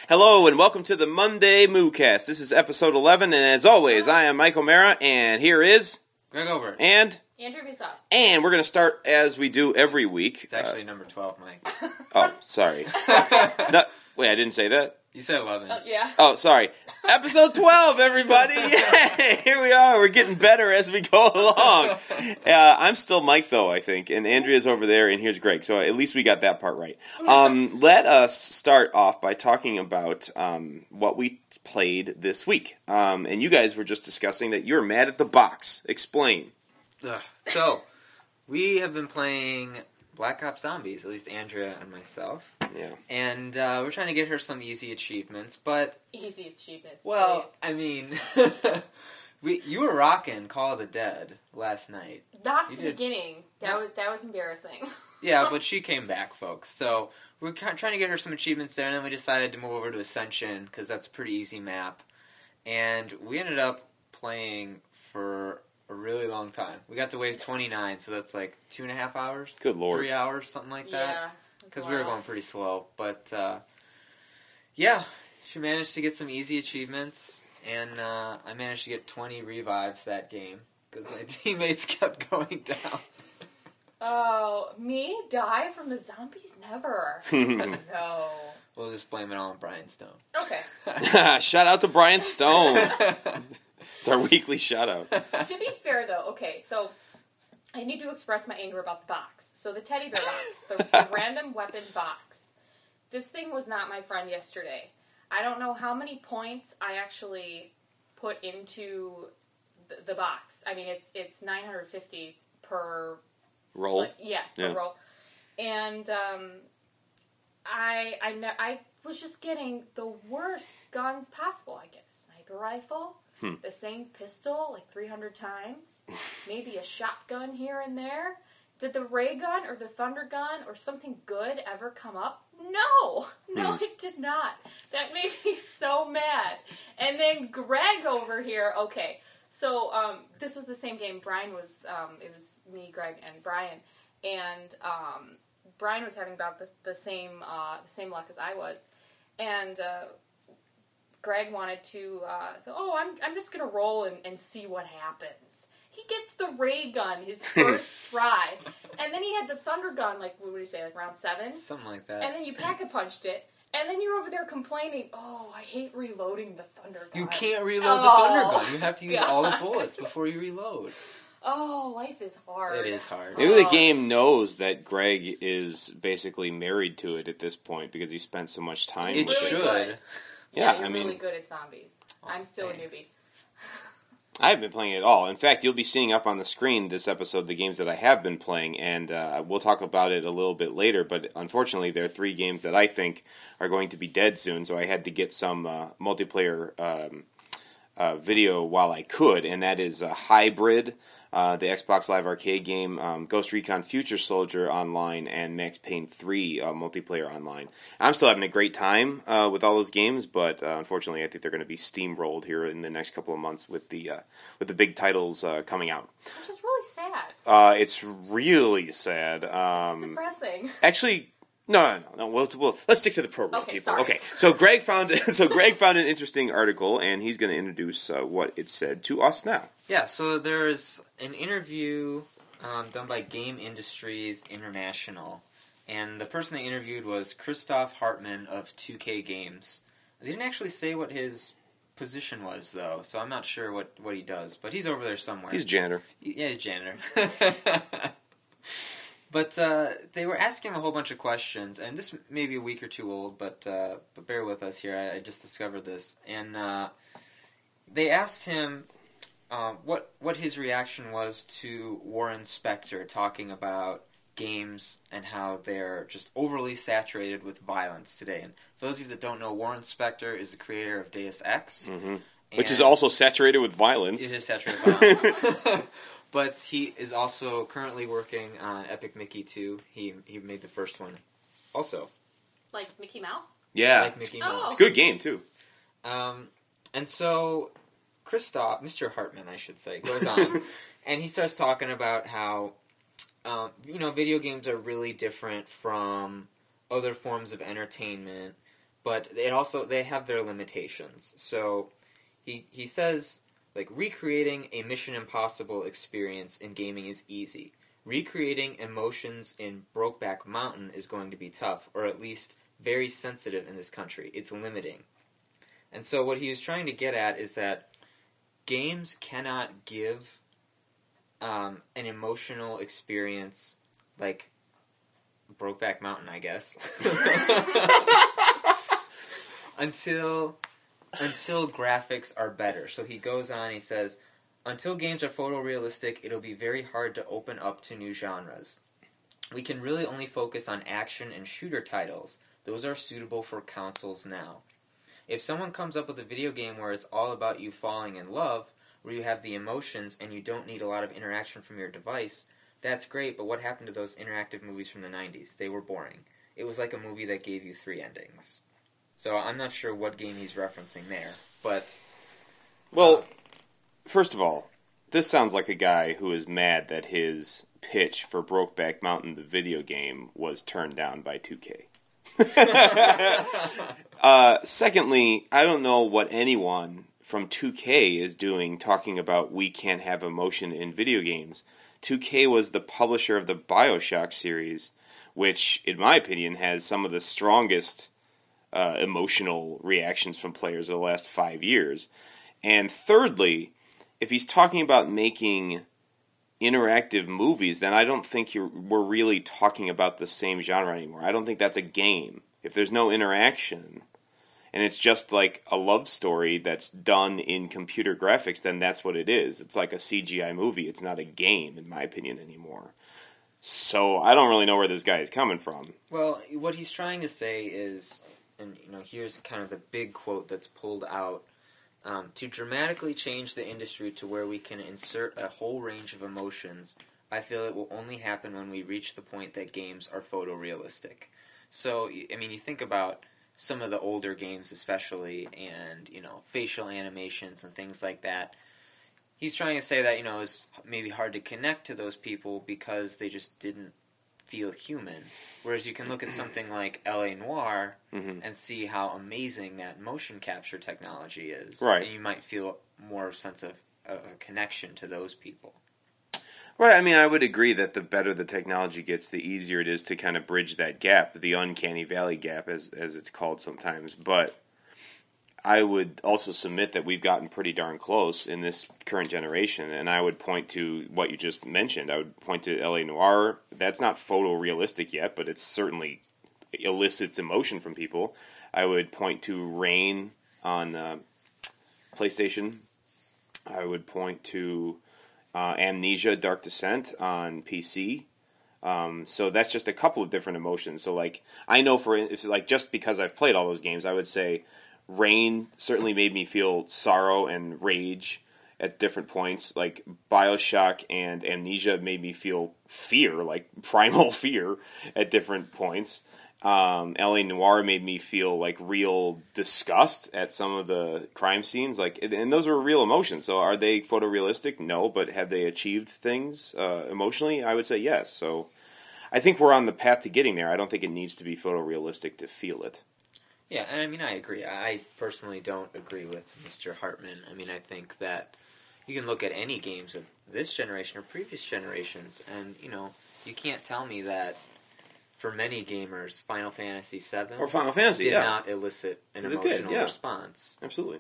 Hello and welcome to the Monday MOOcast. This is episode 11, and as always, I am Mike O'Mara, and here is Greg Over. And Andrea. And we're going to start as we do every week. It's actually number 12, Mike. Oh, sorry. Wait, I didn't say that? You said 11. Yeah. Oh, sorry. Episode 12, everybody! Yay! Here we are. We're getting better as we go along. I'm still Mike, though, I think, and Andrea's over there, and here's Greg. So at least we got that part right. Let us start off by talking about what we played this week. And you guys were just discussing that you're mad at the box. Explain. So, we have been playing Black Ops Zombies, at least Andrea and myself. Yeah. And we're trying to get her some easy achievements, but... Easy achievements, well, please. I mean... you were rocking Call of the Dead last night. Not at the beginning. That was embarrassing. Yeah, but she came back, folks. So, we're trying to get her some achievements there, and then we decided to move over to Ascension, because that's a pretty easy map. And we ended up playing for a really long time. We got to wave 29, so that's like 2.5 hours? Good Lord. 3 hours, something like that. Yeah. Because we were going pretty slow. But, yeah, she managed to get some easy achievements, and I managed to get 20 revives that game, because my teammates kept going down. Oh, me? Die from the zombies? Never. No. We'll just blame it all on Brian Stone. Okay. Shout out to Brian Stone. It's our weekly shout out. To be fair, though, okay, so I need to express my anger about the box. So the teddy bear box, the random weapon box. This thing was not my friend yesterday. I don't know how many points I actually put into the box. I mean, it's 950 per roll. Per roll. And I was just getting the worst guns possible, I guess. Sniper rifle. The same pistol like 300 times, maybe a shotgun here and there. Did the ray gun or the thunder gun or something good ever come up? No, it did not. That made me so mad. And then Greg over here, okay, so this was the same game. Brian was, it was me, Greg, and Brian. And Brian was having about the same luck as I was. And Greg wanted to, I'm just going to roll and see what happens. He gets the ray gun his first try, and then he had the thunder gun, like, what would you say, like round 7? Something like that. And then you pack-a-punched it, and then you're over there complaining, oh, I hate reloading the thunder gun. You can't reload the thunder gun. You have to use all the bullets before you reload. Oh, life is hard. It is hard. Maybe the game knows that Greg is basically married to it at this point because he spent so much time with it. It should. Good. Yeah, you're really good at zombies. I'm still thanks. a newbie. I haven't been playing it at all. In fact, you'll be seeing up on the screen this episode the games that I have been playing, and we'll talk about it a little bit later, but unfortunately there are 3 games that I think are going to be dead soon, so I had to get some multiplayer video while I could, and that is Hybrid, the Xbox Live Arcade game, Ghost Recon Future Soldier online, and Max Payne 3 multiplayer online. I'm still having a great time with all those games, but unfortunately I think they're going to be steamrolled here in the next couple of months with the big titles coming out. Which is really sad. It's really sad. It's depressing. Actually, no. We'll let's stick to the program, Okay, people. sorry. Okay, so Greg found an interesting article, and he's going to introduce what it said to us now. Yeah, so there's an interview done by Game Industries International, and the person they interviewed was Christoph Hartmann of 2K Games. They didn't actually say what his position was, though, so I'm not sure what he does, but he's over there somewhere. He's janitor. Yeah, he's janitor. But they were asking him a whole bunch of questions, and this may be a week or 2 old, but bear with us here. I just discovered this, and they asked him what his reaction was to Warren Spector talking about games and how they're just overly saturated with violence today. And for those of you that don't know, Warren Spector is the creator of Deus Ex, which is also saturated with violence. It is saturated with violence. But he is also currently working on Epic Mickey 2. He made the first one also. Like Mickey Mouse? Yeah. Like Mickey Mouse. It's a good game, too. And so Christoph, Mr. Hartman, I should say, goes on, and he starts talking about how, video games are really different from other forms of entertainment, but they have their limitations. So he says, like, recreating a Mission Impossible experience in gaming is easy. Recreating emotions in Brokeback Mountain is going to be tough, or at least very sensitive in this country. It's limiting. And so what he was trying to get at is that games cannot give an emotional experience like Brokeback Mountain, I guess, until graphics are better. So he goes on, he says, until games are photorealistic, it'll be very hard to open up to new genres. We can really only focus on action and shooter titles. Those are suitable for consoles now. If someone comes up with a video game where it's all about you falling in love, where you have the emotions and you don't need a lot of interaction from your device, that's great, but what happened to those interactive movies from the 90s? They were boring. It was like a movie that gave you 3 endings. So I'm not sure what game he's referencing there, but... Well, first of all, this sounds like a guy who is mad that his pitch for Brokeback Mountain, the video game, was turned down by 2K. Secondly, I don't know what anyone from 2K is doing talking about we can't have emotion in video games. 2K was the publisher of the BioShock series, which, in my opinion, has some of the strongest emotional reactions from players of the last 5 years. And thirdly, if he's talking about making interactive movies, then I don't think we're really talking about the same genre anymore. I don't think that's a game. If there's no interaction, and it's just like a love story that's done in computer graphics, then that's what it is. It's like a CGI movie. It's not a game, in my opinion, anymore. So I don't really know where this guy is coming from. Well, what he's trying to say is, and here's kind of the big quote that's pulled out, to dramatically change the industry to where we can insert a whole range of emotions, I feel it will only happen when we reach the point that games are photorealistic. So, I mean, you think about some of the older games especially, and, facial animations and things like that. He's trying to say that, it's maybe hard to connect to those people because they just didn't feel human. Whereas you can look at something like L.A. Noire and see how amazing that motion capture technology is. Right. And you might feel more sense of a connection to those people. Right, I mean, I would agree that the better the technology gets, the easier it is to kind of bridge that gap, the uncanny valley gap, as it's called sometimes. But I would also submit that we've gotten pretty darn close in this current generation, and I would point to what you just mentioned. I would point to L.A. Noire. That's not photorealistic yet, but it certainly elicits emotion from people. I would point to Rain on PlayStation. I would point to Amnesia: Dark Descent on PC. So that's just a couple of different emotions. So, like, I know just because I've played all those games, I would say Rain certainly made me feel sorrow and rage at different points. Like, BioShock and Amnesia made me feel fear, like primal fear at different points. L.A. Noire made me feel like real disgust at some of the crime scenes, and those were real emotions. So are they photorealistic? No, but have they achieved things emotionally? I would say yes. So I think we're on the path to getting there. I don't think it needs to be photorealistic to feel it. Yeah, and I mean, I agree. I personally don't agree with Mr. Hartman. I mean, I think that you can look at any games of this generation or previous generations, and, you can't tell me that for many gamers, Final Fantasy VII or Final Fantasy did not elicit an emotional response. Absolutely.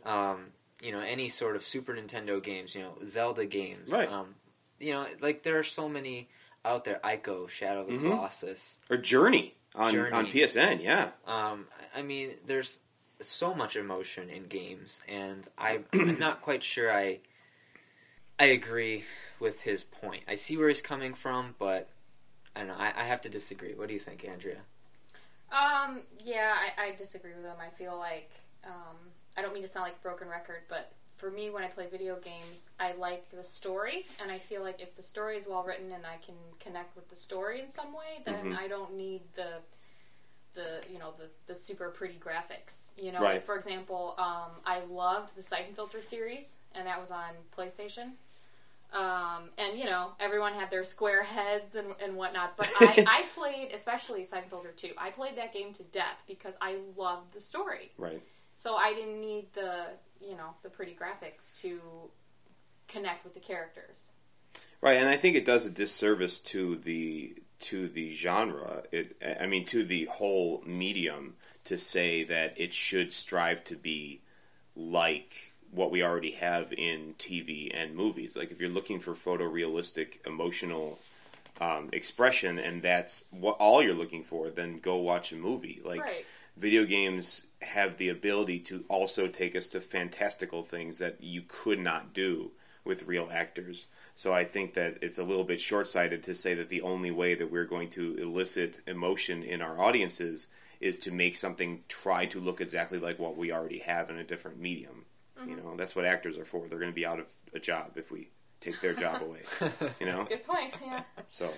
Any sort of Super Nintendo games, Zelda games. Right. There are so many out there. Ico, Shadow of the Colossus. Or Journey on PSN, yeah. I mean, there's so much emotion in games, and I'm not quite sure I agree with his point. I see where he's coming from, but I don't know. I have to disagree. What do you think, Andrea? Yeah, I disagree with him. I feel like, I don't mean to sound like a broken record, but for me, when I play video games, I like the story, and I feel like if the story is well written and I can connect with the story in some way, then I don't need the super pretty graphics. Right. Like, for example, I loved the Siphon Filter series, and that was on PlayStation. And, everyone had their square heads and whatnot. But I played, especially Siphon Filter 2, I played that game to death because I loved the story. Right. So I didn't need the pretty graphics to connect with the characters. Right, and I think it does a disservice to the genre. To the whole medium to say that it should strive to be like what we already have in TV and movies. Like if you're looking for photorealistic, emotional expression, and that's what all you're looking for, then go watch a movie. Like right. Video games have the ability to also take us to fantastical things that you could not do with real actors. So I think that it's a little bit short-sighted to say that the only way that we're going to elicit emotion in our audiences is to make something try to look exactly like what we already have in a different medium. Mm-hmm. That's what actors are for. They're going to be out of a job if we take their job away. Good point, yeah. So...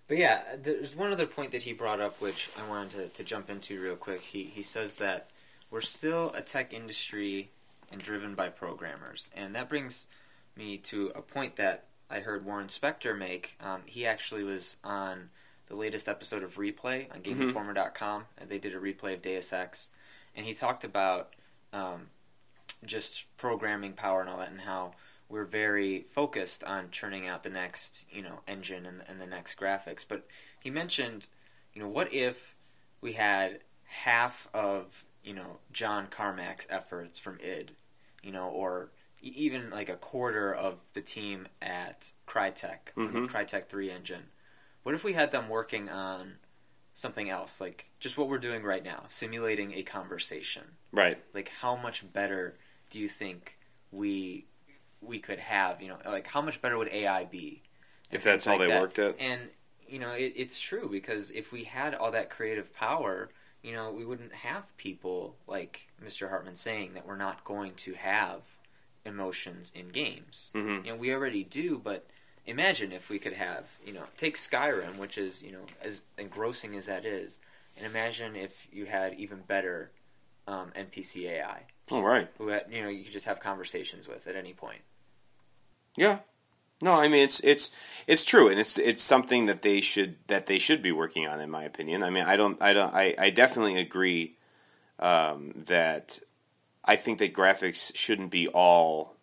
But yeah, there's one other point that he brought up which I wanted to jump into real quick. He says that we're still a tech industry and driven by programmers. And that brings me to a point that I heard Warren Spector make. He actually was on the latest episode of Replay on GameInformer.com, and they did a replay of Deus Ex. And he talked about just programming power and all that, and how we're very focused on churning out the next, engine and the next graphics. But he mentioned, what if we had half of, John Carmack's efforts from id, or even like a quarter of the team at Crytek, the Crytek 3 engine. What if we had them working on something else, like just what we're doing right now, simulating a conversation? Right. Like how much better do you think we could have, like how much better would AI be? If that's all they worked at? And, it's true, because if we had all that creative power, we wouldn't have people like Mr. Hartman saying that we're not going to have emotions in games. Mm-hmm. We already do, but imagine if we could have, take Skyrim, which is, as engrossing as that is, and imagine if you had even better NPC AI. Oh, right. Who had, you could just have conversations with at any point. Yeah. No, I mean it's true, and it's something that they should be working on, in my opinion. I mean, I definitely agree that I think that graphics shouldn't be all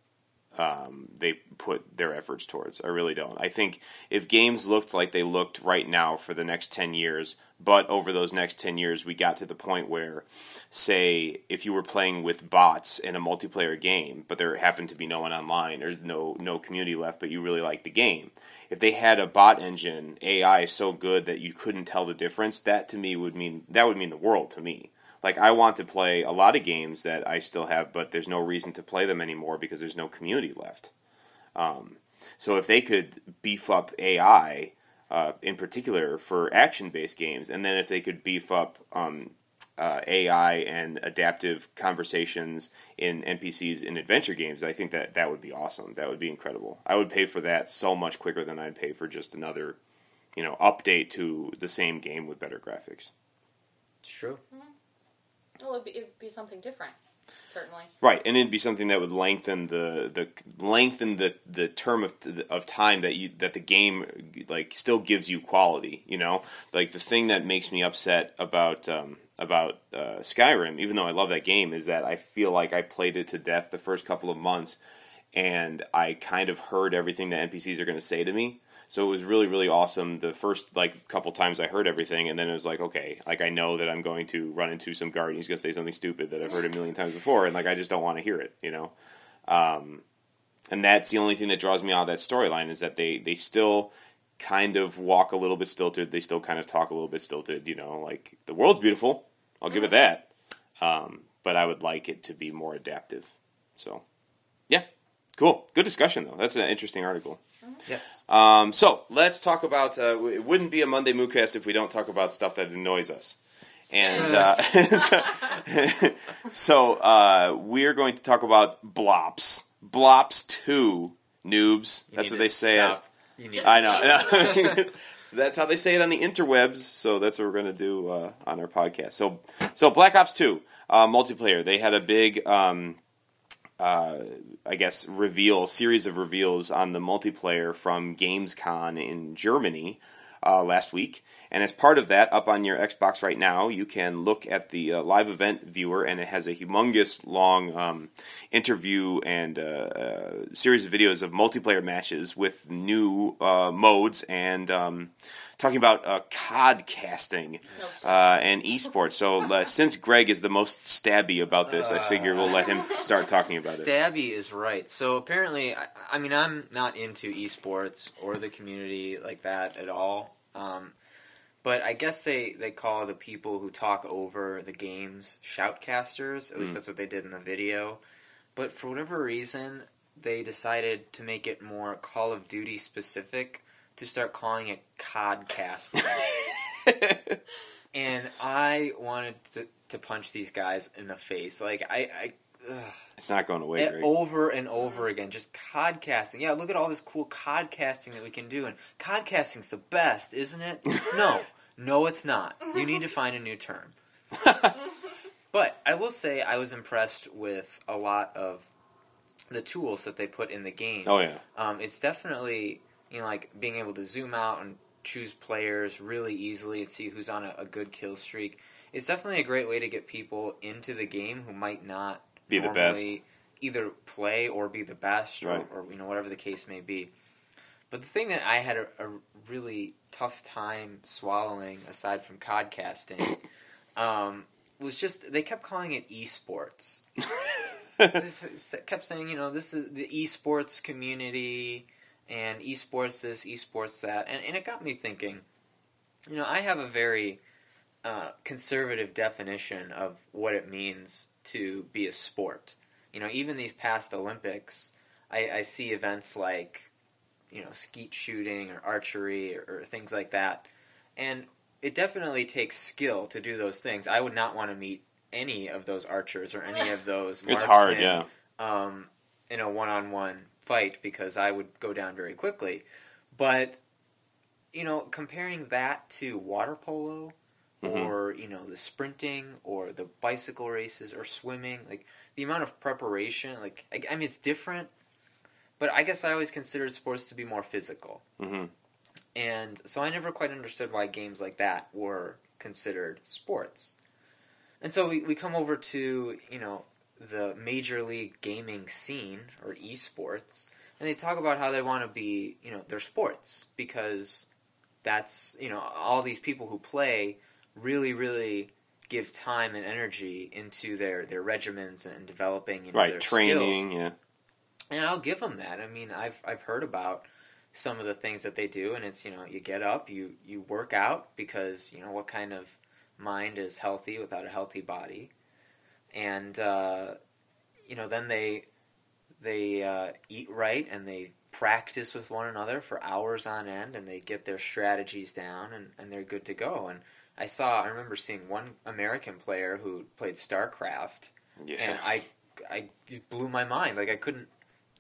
they put their efforts towards. I really don't. I think if games looked like they looked right now for the next 10 years, but over those next 10 years we got to the point where, say, if you were playing with bots in a multiplayer game, but there happened to be no one online, or no community left, but you really liked the game, if they had a bot engine, AI so good that you couldn't tell the difference, that to me would mean the world to me. Like, I want to play a lot of games that I still have, but there's no reason to play them anymore because there's no community left. So if they could beef up AI, in particular for action-based games, and then if they could beef up AI and adaptive conversations in NPCs in adventure games, I think that would be awesome. That would be incredible. I would pay for that so much quicker than I'd pay for just another, update to the same game with better graphics. It's true. Mm-hmm. Well, it'd be something different, certainly. Right, and it'd be something that would lengthen the term of time that the game still gives you quality. Like the thing that makes me upset about Skyrim, even though I love that game, is that I feel like I played it to death the first couple of months, and I kind of heard everything that NPCs are going to say to me. So it was really, really awesome the first couple times I heard everything, and then it was like, okay, I know that I'm going to run into some guard and he's going to say something stupid that I've heard a million times before, and I just don't want to hear it, And that's the only thing that draws me out of that storyline, is that they still kind of walk a little bit stilted, they still kind of talk a little bit stilted, the world's beautiful, I'll give it that, but I would like it to be more adaptive. So, yeah. Cool. Good discussion, though. That's an interesting article. Yes. So, let's talk about... it wouldn't be a Monday MOOcast if we don't talk about stuff that annoys us. And so we're going to talk about Blops. Blops 2, noobs. That's what they say. I know. That's how they say it on the interwebs, so that's what we're going to do on our podcast. So Black Ops 2, multiplayer. They had a big... I guess, series of reveals on the multiplayer from Gamescom in Germany last week. And as part of that, up on your Xbox right now, you can look at the live event viewer, and it has a humongous long interview and series of videos of multiplayer matches with new modes and talking about COD casting and esports. So since Greg is the most stabby about this, I figure we'll let him start talking about it. Stabby is right. So apparently, I mean, I'm not into esports or the community like that at all. But I guess they call the people who talk over the games shoutcasters. At least that's what they did in the video. But for whatever reason, they decided to make it more Call of Duty specific to start calling it CODcast. And I wanted to punch these guys in the face. Like, it's not going away, Greg. Over and over again, just CODcasting. Yeah, look at all this cool CODcasting that we can do, and CODcasting's the best, isn't it? No, it's not. You need to find a new term. But I will say I was impressed with a lot of the tools that they put in the game. Oh, yeah. It's definitely, like being able to zoom out and choose players really easily and see who's on a good kill streak. It's definitely a great way to get people into the game who might not be the best, either play or be the best, right. or whatever the case may be. But the thing that I had a really tough time swallowing, aside from CODcasting, was just they kept calling it eSports. They kept saying, this is the eSports community, and eSports this, eSports that, and it got me thinking. I have a very conservative definition of what it means to be a sport. Even these past Olympics, I see events like skeet shooting or archery or things like that. And it definitely takes skill to do those things. I would not want to meet any of those archers or any of those marksmen it's hard, yeah. In a one-on-one fight, because I would go down very quickly. But, comparing that to water polo or, the sprinting or the bicycle races or swimming, like the amount of preparation, I mean, it's different. But I guess I always considered sports to be more physical. Mm-hmm. And so I never quite understood why games like that were considered sports. And so we come over to, the major league gaming scene, or esports, and they talk about how they want to be, their sports, because that's, all these people who play really, really give time and energy into their regimens and developing, their training, skills. Yeah. And I'll give them that. I mean, I've heard about some of the things that they do, and it's, you get up, you work out, because, what kind of mind is healthy without a healthy body? And, then they eat right, and they practice with one another for hours on end, and they get their strategies down, and they're good to go. And I remember seeing one American player who played StarCraft, and I just blew my mind. Like, I couldn't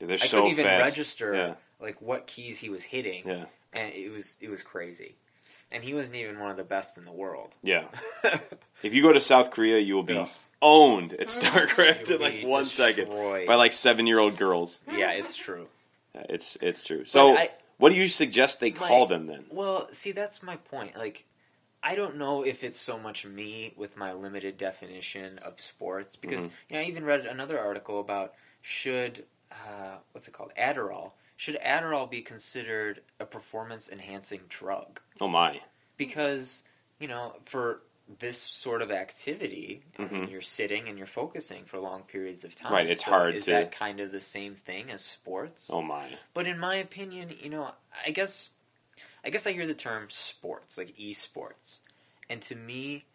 even register what keys he was hitting, and it was crazy. And he wasn't even one of the best in the world. Yeah. If you go to South Korea, you will be owned at StarCraft in 1 second by 7-year-old girls. Yeah, it's true. It's true. So, what do you suggest they call them then? Well, see, that's my point. I don't know if it's so much me with my limited definition of sports, because I even read another article about should what's it called? Adderall. Should Adderall be considered a performance-enhancing drug? Oh, my. Because, for this sort of activity, you're sitting and you're focusing for long periods of time. Right, it's hard to... Is that kind of the same thing as sports? Oh, my. But in my opinion, I guess I hear the term sports, like esports. And to me,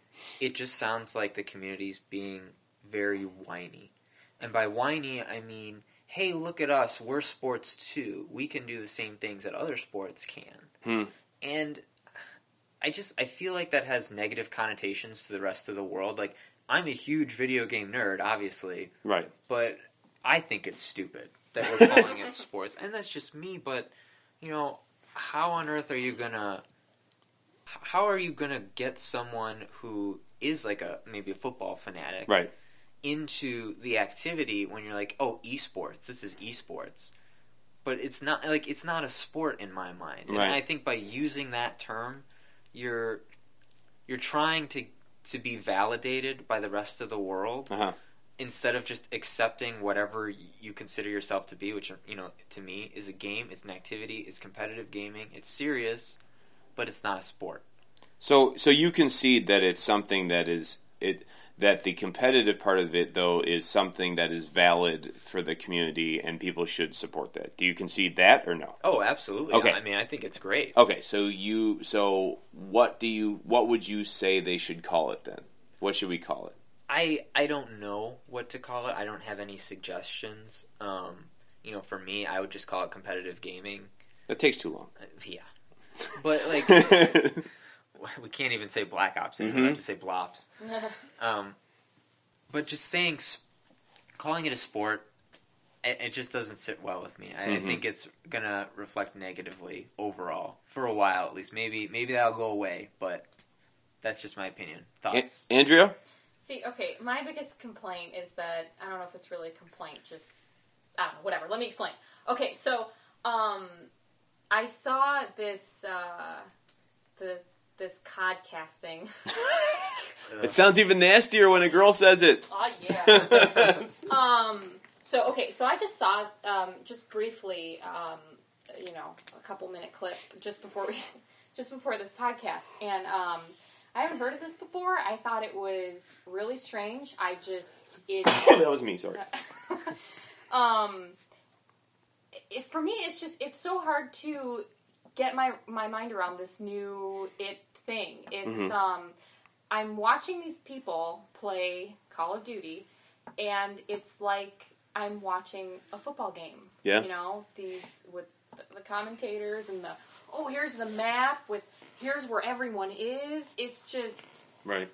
it just sounds like the community's being very whiny. And by whiny, I mean, hey, look at us, we're sports too. We can do the same things that other sports can. And I feel like that has negative connotations to the rest of the world. Like, I'm a huge video game nerd, obviously. Right. But I think it's stupid that we're calling it sports. And that's just me, but, how on earth are you gonna get someone who is maybe a football fanatic, right, into the activity when you're like, oh, eSports, this is eSports. But it's not a sport in my mind. And I think by using that term, you're trying to be validated by the rest of the world instead of just accepting whatever you consider yourself to be, which, to me is a game, it's an activity, it's competitive gaming, it's serious, but it's not a sport. So you concede that it's something that that the competitive part of it, though, is something that is valid for the community and people should support that. Do you concede that or no? Oh, absolutely. Okay. I mean, I think it's great. Okay, so what would you say they should call it then? What should we call it? I don't know what to call it. I don't have any suggestions. For me, I would just call it competitive gaming. That takes too long. Yeah. But we can't even say Black Ops anymore. I have to say Blops. But just calling it a sport, it just doesn't sit well with me. I think it's gonna reflect negatively overall for a while at least. Maybe that'll go away, but that's just my opinion. Thoughts, Andrea? See, okay, my biggest complaint is that I don't know if it's really a complaint. Just I don't know. Whatever. Let me explain. Okay, so I saw this this codcasting. It sounds even nastier when a girl says it. Oh yeah. So I just saw just briefly, a couple minute clip just before this podcast, and I haven't heard of this before. I thought it was really strange. That was me. Sorry. For me, it's so hard to get my mind around this new thing. It's I'm watching these people play Call of Duty, and it's like I'm watching a football game. Yeah. These with the commentators and here's the map with here's where everyone is. It's just right.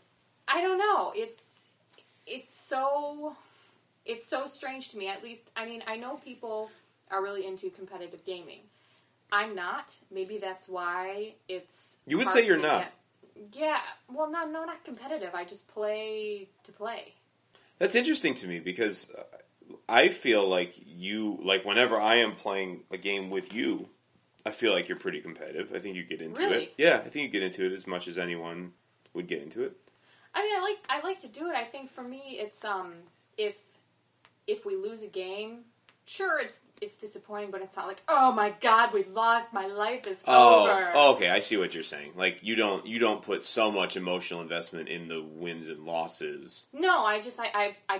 I don't know. It's so strange to me. At least, I mean, I know people are really into competitive gaming. I'm not. Maybe that's why it's. You would say you're not. Yeah. Well, no, not competitive. I just play to play. That's interesting to me because I feel like whenever I am playing a game with you, I feel like you're pretty competitive. I think you get into it. Yeah, I think you get into it as much as anyone would get into it. I mean, I like to do it. I think for me, it's if we lose a game, sure, it's disappointing, but it's not like, oh my god, we lost, my life is over. Oh, okay, I see what you're saying. Like you don't put so much emotional investment in the wins and losses. No, I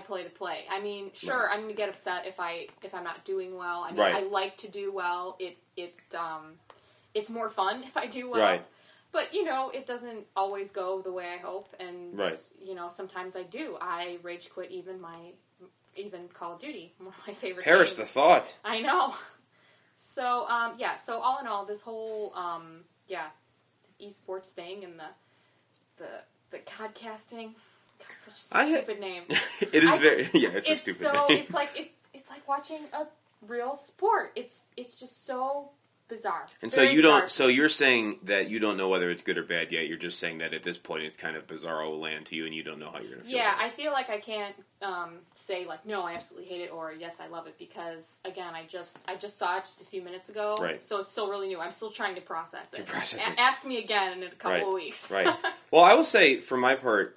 play to play. I mean, sure, right. I'm gonna get upset if I'm not doing well. I mean, right. I like to do well. It's more fun if I do well. Right. But it doesn't always go the way I hope, and right. Sometimes I do. I rage quit even Call of Duty, one of my favorite Perish games. the thought. I know. So, so all in all, this whole, eSports thing and the podcasting, God, such a stupid name. It is it's a stupid name. It's like watching a real sport. It's just so bizarre. And so you don't. So you're saying that you don't know whether it's good or bad yet. You're just saying that at this point it's kind of bizarro land to you, and you don't know how you're going to feel. Yeah, I feel like I can't say like no, I absolutely hate it, or yes, I love it, because again, I just saw it just a few minutes ago, right? So it's still really new. I'm still trying to process it. Processing. Ask me again in a couple of weeks. Right. Well, I will say for my part,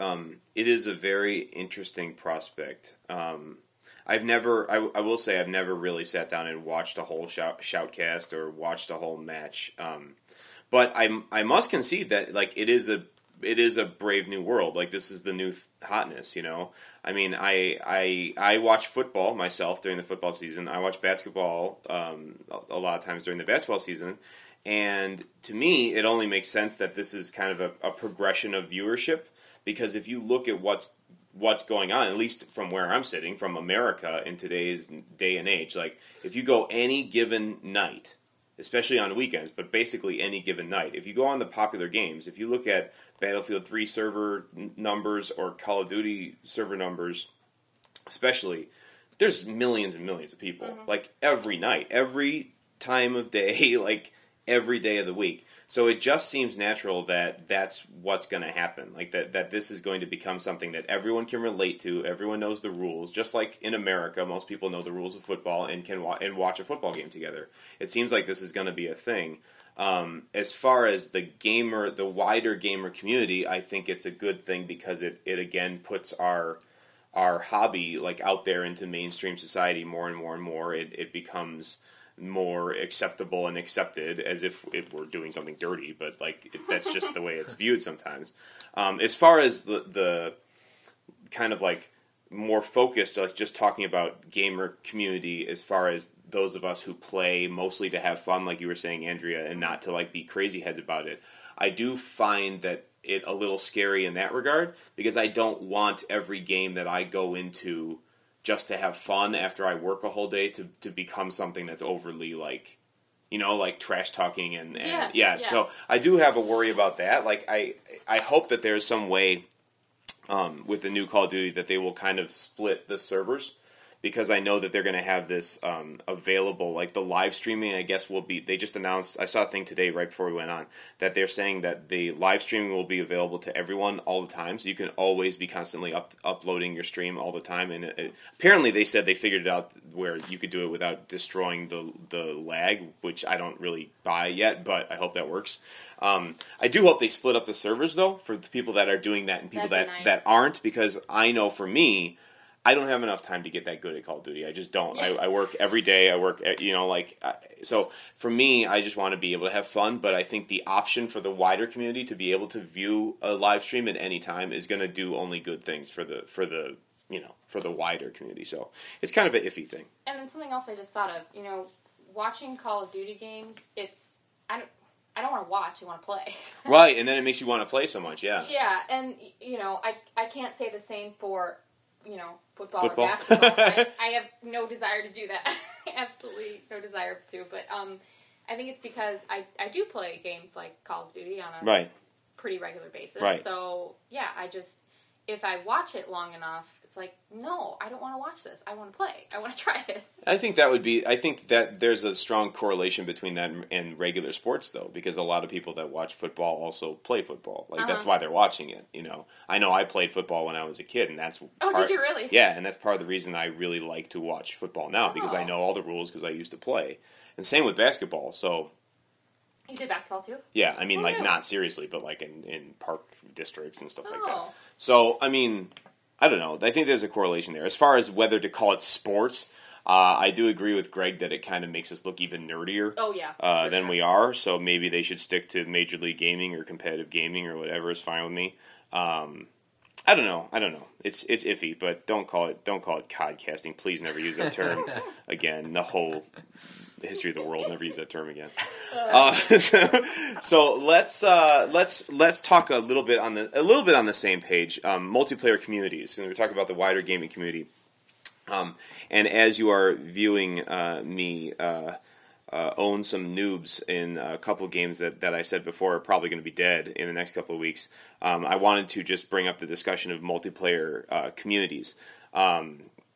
it is a very interesting prospect. I will say I've never really sat down and watched a whole shoutcast or watched a whole match. But I must concede that like it is a brave new world. Like this is the new hotness, I mean, I watch football myself during the football season. I watch basketball a lot of times during the basketball season. And to me, it only makes sense that this is kind of a progression of viewership, because if you look at what's going on, at least from where I'm sitting, from America in today's day and age, like if you go any given night, especially on weekends, but basically any given night, if you go on the popular games, if you look at Battlefield 3 server numbers or Call of Duty server numbers, especially, there's millions and millions of people, like every night, every time of day, like every day of the week. So it just seems natural that that's what's going to happen. Like that this is going to become something that everyone can relate to. Everyone knows the rules. Just like in America, most people know the rules of football and can watch a football game together. It seems like this is going to be a thing. As far as the wider gamer community, I think it's a good thing because it again puts our hobby like out there into mainstream society more and more and more. It becomes more acceptable and accepted as if it were doing something dirty, but like that's just the way it's viewed sometimes. As far as the kind of like more focused, like just talking about gamer community, as far as those of us who play mostly to have fun, like you were saying, Andrea, and not to like be crazy heads about it, I do find that it a little scary in that regard because I don't want every game that I go into just to have fun after I work a whole day to become something that's overly like, like trash talking and yeah. So I do have a worry about that. Like I hope that there's some way with the new Call of Duty that they will kind of split the servers, because I know that they're going to have this available, like the live streaming, I guess, will be, they just announced, I saw a thing today right before we went on, that they're saying that the live streaming will be available to everyone all the time, so you can always be constantly uploading your stream all the time, and apparently they said they figured it out where you could do it without destroying the lag, which I don't really buy yet, but I hope that works. I do hope they split up the servers, though, for the people that are doing that and people that aren't, because I know for me, I don't have enough time to get that good at Call of Duty. I just don't. I work every day. I work, so for me, I just want to be able to have fun. But I think the option for the wider community to be able to view a live stream at any time is going to do only good things for the wider community. So it's kind of an iffy thing. And then something else I just thought of, watching Call of Duty games, I don't want to watch, I want to play. Right, and then it makes you want to play so much, yeah. Yeah, and, I can't say the same for, football or basketball. I have no desire to do that. Absolutely no desire to. But I think it's because I do play games like Call of Duty on a pretty regular basis. Right. So, yeah, if I watch it long enough, it's like, no, I don't want to watch this. I want to play. I want to try it. I think that there's a strong correlation between that and regular sports, though, because a lot of people that watch football also play football. Like, that's why they're watching it, I know I played football when I was a kid, and that's did you really? Yeah, and that's part of the reason I really like to watch football now, because I know all the rules because I used to play. And same with basketball, so... You did basketball, too? Yeah, I mean, not seriously, but, like, in park districts and stuff like that. So, I mean, I don't know. I think there's a correlation there. As far as whether to call it sports, I do agree with Greg that it kind of makes us look even nerdier than we are, so maybe they should stick to Major League Gaming or competitive gaming or whatever is fine with me. I don't know. It's iffy, but don't call it codcasting. Please never use that term again. The whole history of the world, never use that term again. So let's talk a little bit on the same page. Multiplayer communities, and we're talking about the wider gaming community. And as you are viewing me own some noobs in a couple of games that I said before are probably going to be dead in the next couple of weeks, I wanted to just bring up the discussion of multiplayer communities.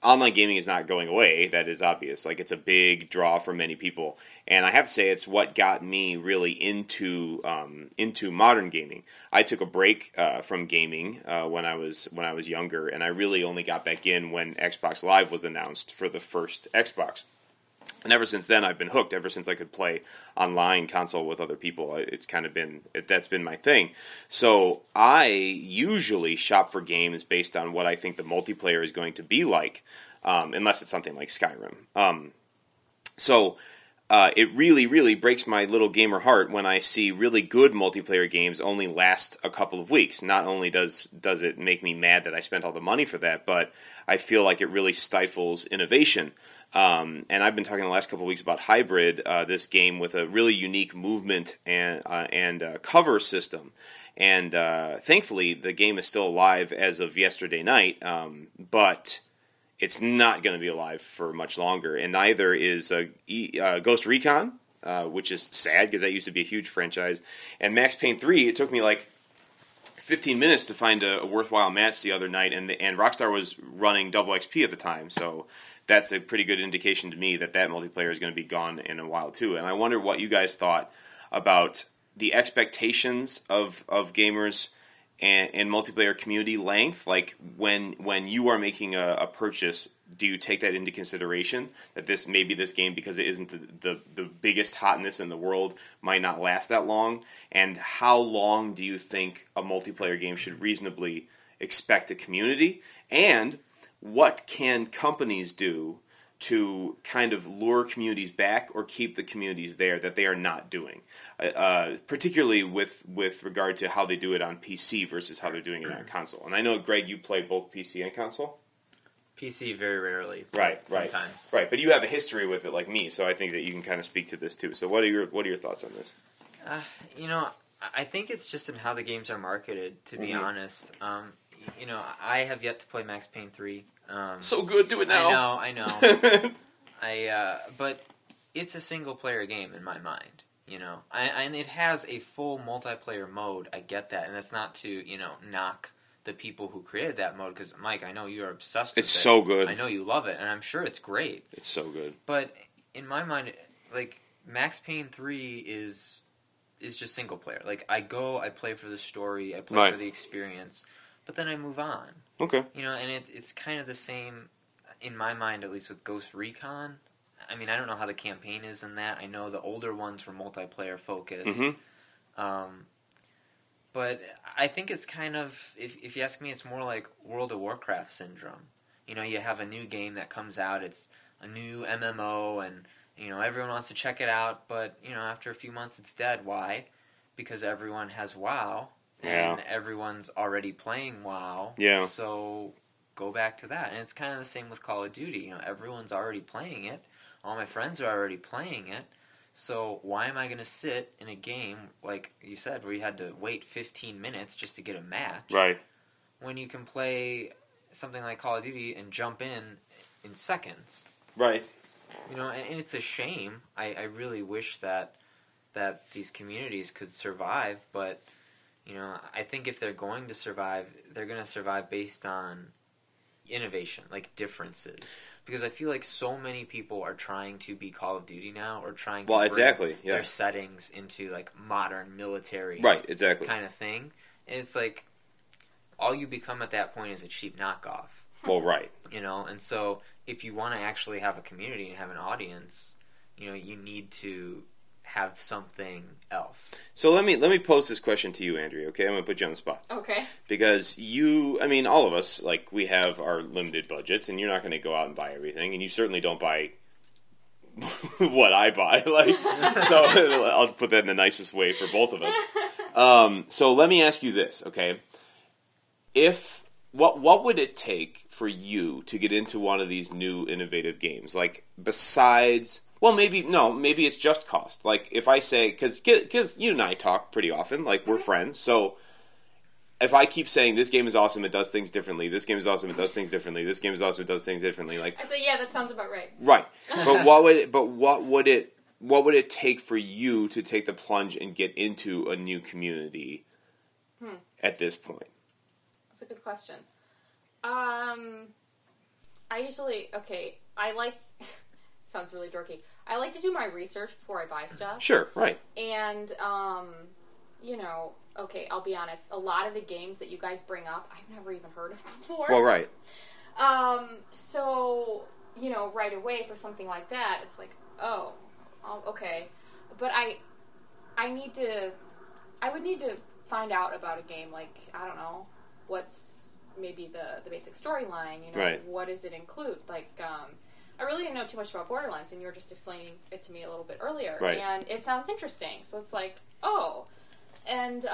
Online gaming is not going away. That is obvious. Like, it's a big draw for many people, and I have to say it's what got me really into modern gaming. I took a break from gaming when I was younger, and I really only got back in when Xbox Live was announced for the first Xbox. And ever since then, I've been hooked. Ever since I could play online console with other people, that's been my thing. So I usually shop for games based on what I think the multiplayer is going to be like, unless it's something like Skyrim. So it really, really breaks my little gamer heart when I see really good multiplayer games only last a couple of weeks. Not only does it make me mad that I spent all the money for that, but I feel like it really stifles innovation. And I've been talking the last couple of weeks about Hybrid, this game with a really unique movement and cover system. And thankfully, the game is still alive as of yesterday night, but it's not going to be alive for much longer. And neither is Ghost Recon, which is sad because that used to be a huge franchise. And Max Payne 3, it took me like 15 minutes to find a worthwhile match the other night, and Rockstar was running double XP at the time, so that's a pretty good indication to me that multiplayer is going to be gone in a while too. And I wonder what you guys thought about the expectations of gamers and multiplayer community length. Like when you are making a purchase, do you take that into consideration that this game, because it isn't the biggest hotness in the world, might not last that long? And how long do you think a multiplayer game should reasonably expect a community? And what can companies do to kind of lure communities back or keep the communities there that they are not doing, particularly with regard to how they do it on PC versus how they're doing it on console? And I know, Greg, you play both PC and console. PC very rarely. Right. Sometimes. Right. But you have a history with it like me, so I think that you can kind of speak to this too. So what are your thoughts on this? I think it's just in how the games are marketed, to be honest. I have yet to play Max Payne 3. So good, do it now. I know. But it's a single-player game in my mind, and it has a full multiplayer mode. I get that, and that's not to, knock the people who created that mode, because, Mike, I know you're obsessed with it. It's so good. I know you love it, and I'm sure it's great. It's so good. But in my mind, like, Max Payne 3 is just single-player. Like, I play for the story, I play for the experience, but then I move on. Okay. And it's kind of the same, in my mind, at least with Ghost Recon. I mean, I don't know how the campaign is in that. I know the older ones were multiplayer focused. Mm-hmm. But I think it's kind of, if you ask me, it's more like World of Warcraft syndrome. You have a new game that comes out, it's a new MMO, and, everyone wants to check it out, but, after a few months it's dead. Why? Because everyone has WoW. And everyone's already playing WoW. Yeah. So go back to that. And it's kind of the same with Call of Duty. Everyone's already playing it. All my friends are already playing it. So why am I going to sit in a game, like you said, where you had to wait 15 minutes just to get a match? Right. When you can play something like Call of Duty and jump in seconds. Right. And it's a shame. I really wish that these communities could survive, but I think if they're going to survive, they're going to survive based on innovation, like differences. Because I feel like so many people are trying to be Call of Duty now, or trying to bring their settings into like modern military kind of thing. And it's like, all you become at that point is a cheap knockoff. Well, right. And so if you want to actually have a community and have an audience, you need to have something else. So let me pose this question to you, Andrea, okay? I'm going to put you on the spot. Okay. Because all of us, like, we have our limited budgets, and you're not going to go out and buy everything, and you certainly don't buy what I buy. So I'll put that in the nicest way for both of us. So let me ask you this, okay? What would it take for you to get into one of these new innovative games? Like, besides... Well, maybe it's just cost. Like, if I say, because you and I talk pretty often, like, we're friends, so if I keep saying, this game is awesome, it does things differently, this game is awesome, it does things differently, this game is awesome, it does things differently, like... I say, yeah, that sounds about right. Right. But what would it take for you to take the plunge and get into a new community at this point? That's a good question. I like... Sounds really dorky. I like to do my research before I buy stuff. Sure, right. And, I'll be honest, a lot of the games that you guys bring up, I've never even heard of before. Well, right. So, right away for something like that, it's like, okay. But I would need to find out about a game, like, I don't know, what's maybe the basic storyline, right. What does it include? Like, I really didn't know too much about Borderlands, and you were just explaining it to me a little bit earlier. Right. And it sounds interesting. So it's like, And,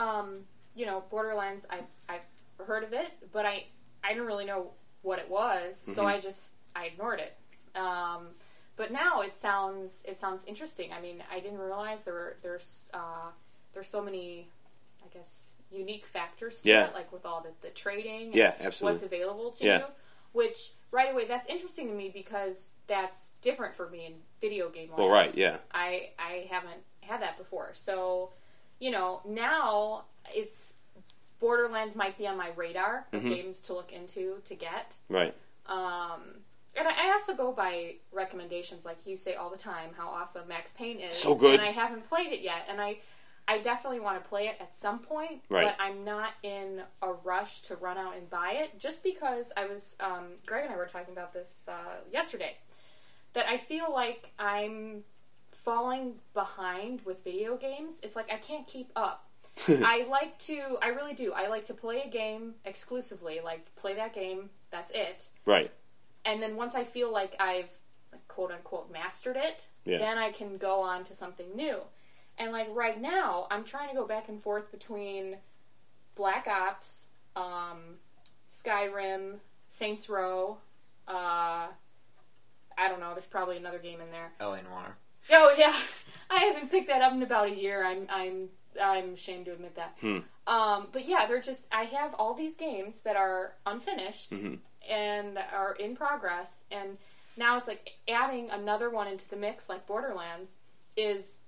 Borderlands, I've heard of it, but I didn't really know what it was, so I ignored it. But now it sounds interesting. I mean, I didn't realize there's so many, I guess, unique factors to it, like with all the trading and absolutely. What's available to you, which right away, that's interesting to me because that's different for me in video game land. Well, right, yeah. I haven't had that before. So, now it's Borderlands might be on my radar of games to look into to get. Right. And I also go go by recommendations, like you say all the time, how awesome Max Payne is. So good. And I haven't played it yet, and I definitely want to play it at some point, right. but I'm not in a rush to run out and buy it, just because I was, Greg and I were talking about this yesterday, that I feel like I'm falling behind with video games. It's like I can't keep up. I really do. I like to play a game exclusively, like play that game, that's it. Right. And then once I feel like I've, quote unquote, mastered it, then I can go on to something new. And like right now, I'm trying to go back and forth between Black Ops, Skyrim, Saints Row, I don't know, there's probably another game in there. L.A. Noire. Oh yeah, I haven't picked that up in about a year. I'm ashamed to admit that. But yeah, I have all these games that are unfinished and are in progress, and now it's like adding another one into the mix, like Borderlands, it's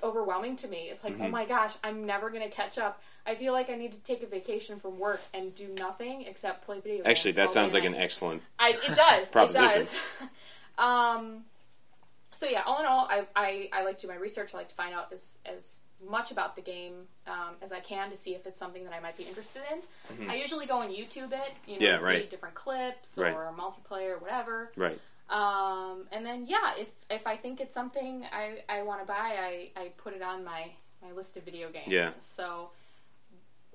overwhelming to me. It's like, oh my gosh, I'm never going to catch up. I feel like I need to take a vacation from work and do nothing except play video games. Actually, that sounds like an excellent it does. proposition. It does. So yeah, all in all, I like to do my research. I like to find out as much about the game as I can to see if it's something that I might be interested in. I usually go and YouTube it, see different clips or multiplayer, whatever. Right. And then if I think it's something I want to buy, I put it on my list of video games. Yeah. So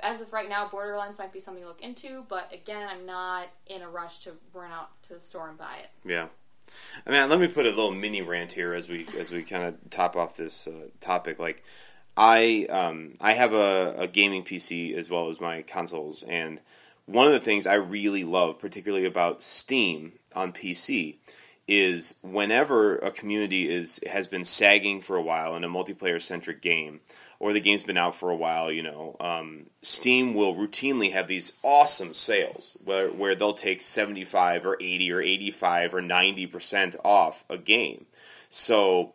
as of right now, Borderlands might be something to look into, but again, I'm not in a rush to run out to the store and buy it. Yeah. I mean, let me put a little mini rant here as we kind of top off this topic. Like, I have a gaming PC as well as my consoles, and one of the things I really love, particularly about Steam on PC, is whenever a community has been sagging for a while in a multiplayer-centric game, or the game's been out for a while, Steam will routinely have these awesome sales where they'll take 75 or 80 or 85 or 90% off a game. So,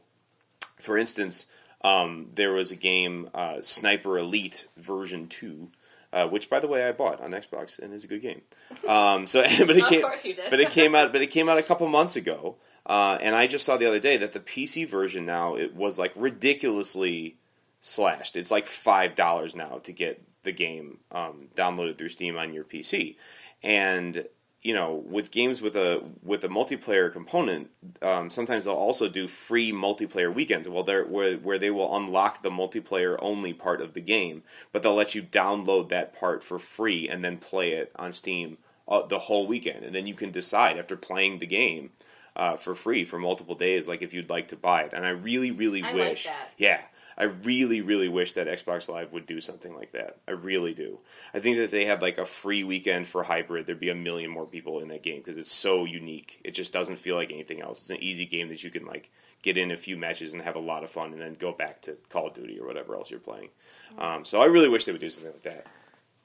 for instance, there was a game, Sniper Elite version 2, which, by the way, I bought on Xbox and is a good game. Of course you did. But it came out a couple months ago, and I just saw the other day that the PC version now, it was like ridiculously slashed. It's like $5 now to get the game downloaded through Steam on your PC, and with games with a multiplayer component, sometimes they'll also do free multiplayer weekends. Well, where they will unlock the multiplayer only part of the game, but they'll let you download that part for free and then play it on Steam the whole weekend, and then you can decide after playing the game for free for multiple days, like if you'd like to buy it. And I really, really wish, like that. Yeah. I really, really wish that Xbox Live would do something like that. I really do. I think that if they had like a free weekend for Hybrid, there'd be a million more people in that game because it's so unique. It just doesn't feel like anything else. It's an easy game that you can like get in a few matches and have a lot of fun and then go back to Call of Duty or whatever else you're playing. So I really wish they would do something like that.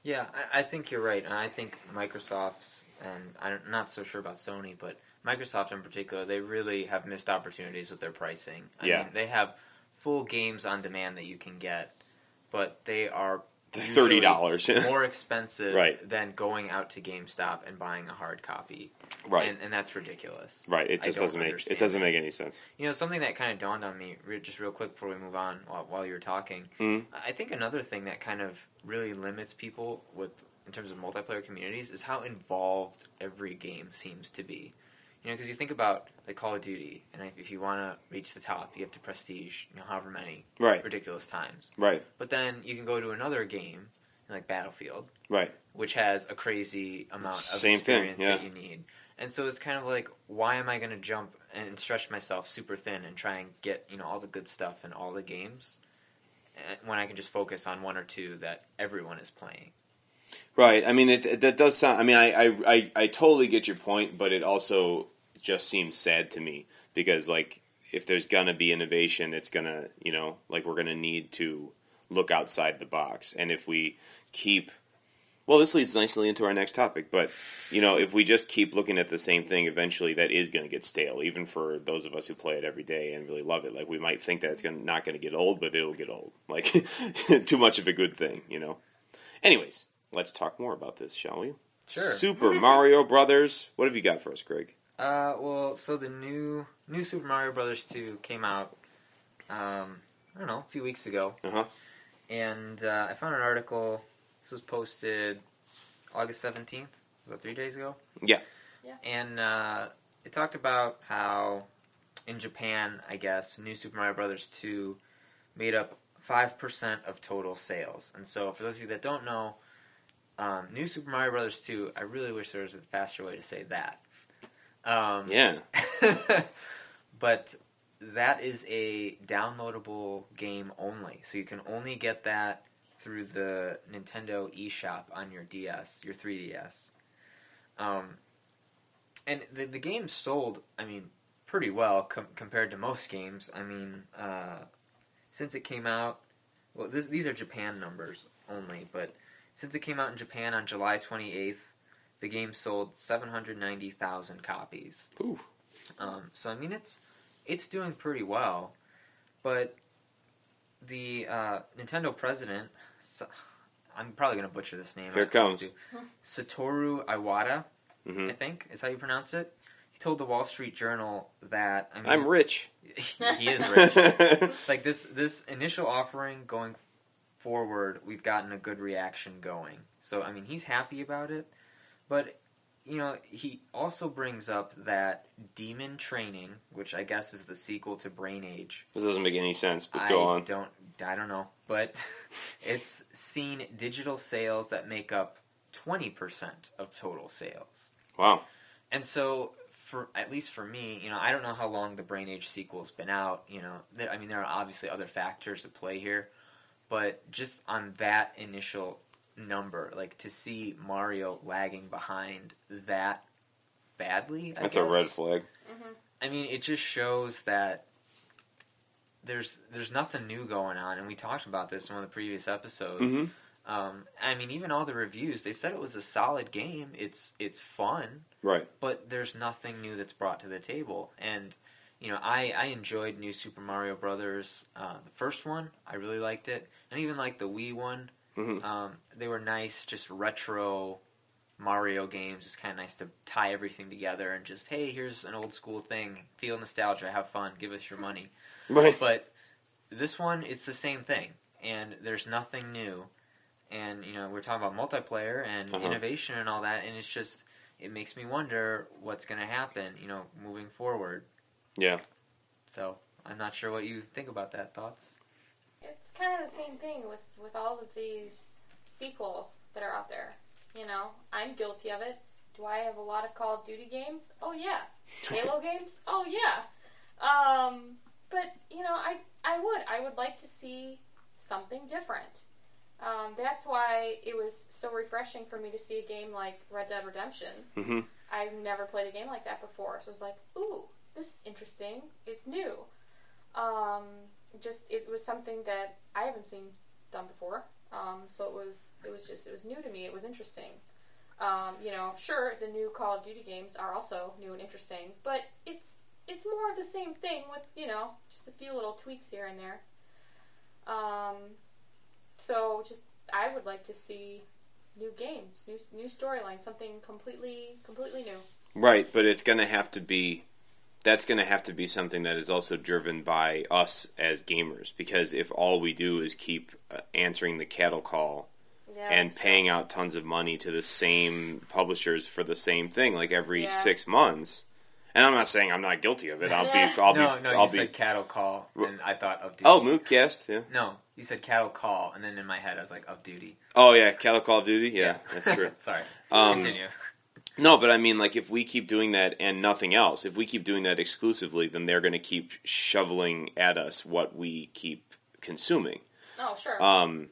Yeah, I think you're right. And I think Microsoft, and I'm not so sure about Sony, but Microsoft in particular, they really have missed opportunities with their pricing. I mean, they have full games on demand that you can get, but they are $30 more expensive than going out to GameStop and buying a hard copy. Right. And that's ridiculous. Right. It just doesn't make any sense. Something that kind of dawned on me just real quick before we move on while you were talking. I think another thing that kind of really limits people in terms of multiplayer communities is how involved every game seems to be. Because you think about like Call of Duty, and if you want to reach the top, you have to prestige, however many ridiculous times. Right. But then you can go to another game, like Battlefield, right, which has a crazy amount of experience that you need. And so it's kind of like, why am I going to jump and stretch myself super thin and try and get all the good stuff in all the games when I can just focus on one or two that everyone is playing? Right. I mean, that does sound. I mean, I totally get your point, but it also just seems sad to me because, like, if there's gonna be innovation, it's gonna, like, we're gonna need to look outside the box. And if we keep, well, this leads nicely into our next topic. But if we just keep looking at the same thing, eventually that is gonna get stale, even for those of us who play it every day and really love it. Like, we might think that it's not gonna get old, but it'll get old. Like, too much of a good thing, Anyways. Let's talk more about this, shall we? Sure. Super Mario Brothers. What have you got for us, Greg? Well, so the new Super Mario Brothers 2 came out, I don't know, a few weeks ago. Uh-huh. And I found an article. This was posted August 17th. Was that 3 days ago? Yeah. And it talked about how in Japan, I guess, New Super Mario Brothers 2 made up 5% of total sales. And so, for those of you that don't know, New Super Mario Brothers 2, I really wish there was a faster way to say that. Yeah. But that is a downloadable game only. So you can only get that through the Nintendo eShop on your DS, your 3DS. And the game sold, I mean, pretty well compared to most games. I mean, since it came out, well, these are Japan numbers only, but since it came out in Japan on July 28th, the game sold 790,000 copies. Ooh. So I mean, it's doing pretty well, but the Nintendo president, I'm probably going to butcher this name. Here it comes. Satoru Iwata, I think is how you pronounce it. He told the Wall Street Journal that I'm rich. He is rich. Like this initial offering going forward, we've gotten a good reaction going. So I mean, he's happy about it, but you know, he also brings up that Demon Training, which I guess is the sequel to Brain Age. This doesn't make any sense, but go on. I don't know, but it's seen digital sales that make up 20% of total sales. Wow. And so, at least for me, you know, I don't know how long the Brain Age sequel's been out. You know, there are obviously other factors at play here, but just on that initial number, like to see Mario lagging behind that badly, that's a red flag. Mm-hmm. I mean, it just shows that there's nothing new going on, and we talked about this in one of the previous episodes. Mm-hmm. I mean, even all the reviews, they said it was a solid game. It's fun, right? But there's nothing new that's brought to the table. And you know, I enjoyed New Super Mario Brothers, the first one. I really liked it, and even like the Wii one. Mm-hmm. They were nice, just retro Mario games. It's kind of nice to tie everything together and just, hey, here's an old school thing. Feel nostalgia, have fun, give us your money. Right. But this one, it's the same thing, and there's nothing new. And, you know, we're talking about multiplayer and innovation and all that, and it's just, it makes me wonder what's going to happen, you know, moving forward. Yeah. So, I'm not sure what you think about that. Thoughts? It's kind of the same thing with all of these sequels that are out there. You know, I'm guilty of it. Do I have a lot of Call of Duty games? Oh, yeah. Halo games? Oh, yeah. But, you know, I would like to see something different. That's why it was so refreshing for me to see a game like Red Dead Redemption. Mm-hmm. I've never played a game like that before, so it was like, ooh, this is interesting. It's new. It was something that I haven't seen done before. So it was new to me. It was interesting. You know, sure, the new Call of Duty games are also new and interesting, but it's more of the same thing with, you know, just a few little tweaks here and there. So I would like to see new games, new storylines, something completely new. Right, but it's going to have to be. That's going to have to be something that is also driven by us as gamers, because if all we do is keep answering the cattle call and paying out tons of money to the same publishers for the same thing, like every 6 months, and I'm not saying I'm not guilty of it. You said cattle call, and I thought of duty. Oh, MOOcast, yeah. No, you said cattle call, and then in my head I was like, of duty. Oh yeah, cattle call of duty. Yeah, that's true. Sorry. Continue. No, but I mean, like, if we keep doing that and nothing else, if we keep doing that exclusively, then they're going to keep shoveling at us what we keep consuming. Oh, sure. And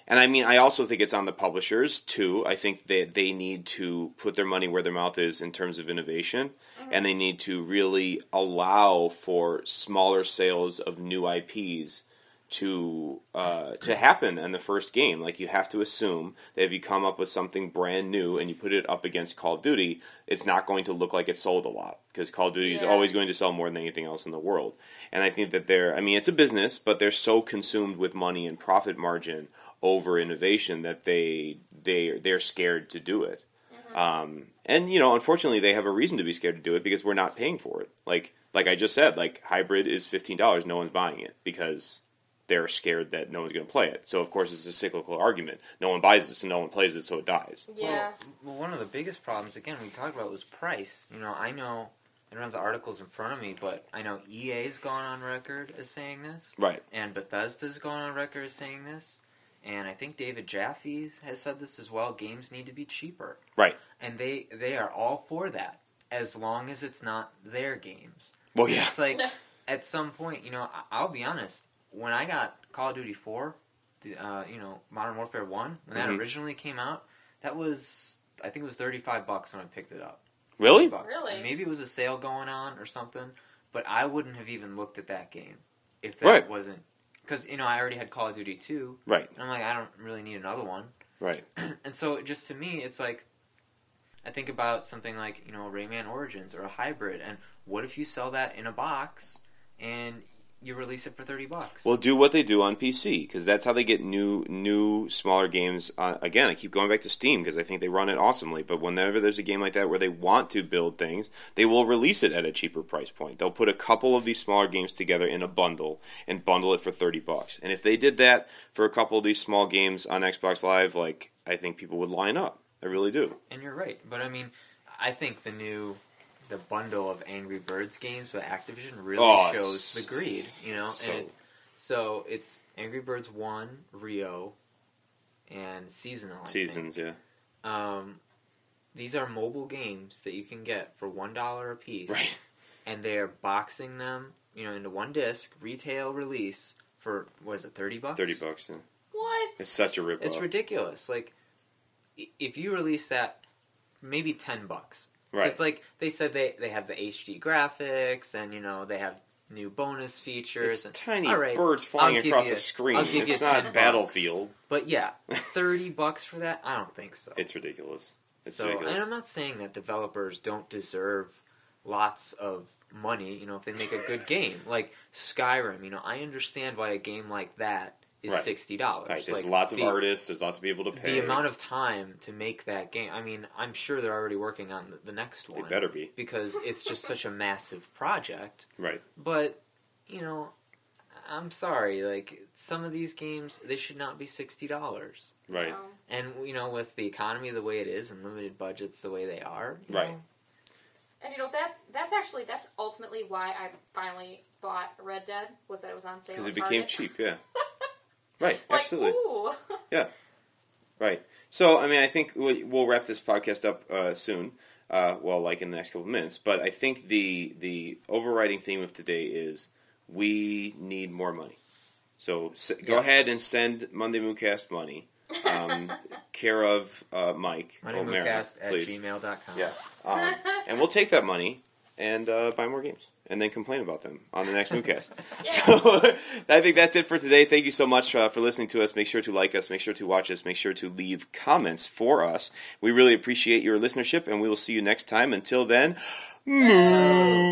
I mean, I also think it's on the publishers, too. I think that they need to put their money where their mouth is in terms of innovation, and they need to really allow for smaller sales of new IPs to happen in the first game. Like, you have to assume that if you come up with something brand new and you put it up against Call of Duty, it's not going to look like it sold a lot, because Call of Duty is always going to sell more than anything else in the world. And I think that it's a business, but they're so consumed with money and profit margin over innovation that they're scared to do it. And unfortunately, they have a reason to be scared to do it because we're not paying for it. Like I just said, like hybrid is $15. No one's buying it because they're scared that no one's going to play it. So of course, it's a cyclical argument. No one buys it, so no one plays it, so it dies. Yeah. Well, one of the biggest problems, again, we talked about was price. I know. I don't have the articles in front of me, but I know EA's gone on record as saying this. Right. And Bethesda's gone on record as saying this. And I think David Jaffe has said this as well. Games need to be cheaper. Right. And they are all for that, as long as it's not their games. Well, yeah. It's like, at some point, I'll be honest, when I got Call of Duty 4, Modern Warfare 1, when that originally came out, that was, I think it was $35 when I picked it up. Really? Really? And maybe it was a sale going on or something, but I wouldn't have even looked at that game if that wasn't... Because, I already had Call of Duty 2. Right. And I'm like, I don't really need another one. Right. And so, just to me, it's like, I think about something like, Rayman Origins or a hybrid, and what if you sell that in a box and you release it for $30? Well, do what they do on PC, because that's how they get new smaller games. Again, I keep going back to Steam, because I think they run it awesomely, but whenever there's a game like that where they want to build things, they will release it at a cheaper price point. They'll put a couple of these smaller games together in a bundle, and bundle it for $30. And if they did that for a couple of these small games on Xbox Live, I think people would line up. I really do. And you're right, but I think the bundle of Angry Birds games with Activision really shows the greed, So it's Angry Birds 1, Rio, and Seasonal. Seasons, yeah. These are mobile games that you can get for $1 a piece. Right. And they're boxing them, into one disc, retail release for, what is it, $30? $30, yeah. What? It's such a rip-off. It's ridiculous. Like, if you release that, maybe $10. Right. It's like they said they have the HD graphics and they have new bonus features. It's tiny right, birds flying across a screen. It's not Battlefield. But yeah, $30 for that? I don't think so. It's ridiculous. Ridiculous. And I'm not saying that developers don't deserve lots of money. If they make a good game like Skyrim. I understand why a game like that is $60. Right, there's lots of artists, there's lots of people to pay. The amount of time to make that game, I'm sure they're already working on the next one. They better be. Because it's just such a massive project. Right. But, I'm sorry, some of these games, they should not be $60. Right. And, with the economy the way it is and limited budgets the way they are, right. And that's ultimately why I finally bought Red Dead, was that it was on sale. Because it became cheap, yeah. Right, like, absolutely. Ooh. Yeah, right. So, I think we'll wrap this podcast up soon, in the next couple of minutes. But I think the overriding theme of today is we need more money. So go ahead and send Monday MOOcast money, care of Mike O'Mara, please. MondayMOOcast@gmail.com. Yeah, and we'll take that money and buy more games, and then complain about them on the next MOOcast. So I think that's it for today. Thank you so much for listening to us. Make sure to like us. Make sure to watch us. Make sure to leave comments for us. We really appreciate your listenership, and we will see you next time. Until then, moo!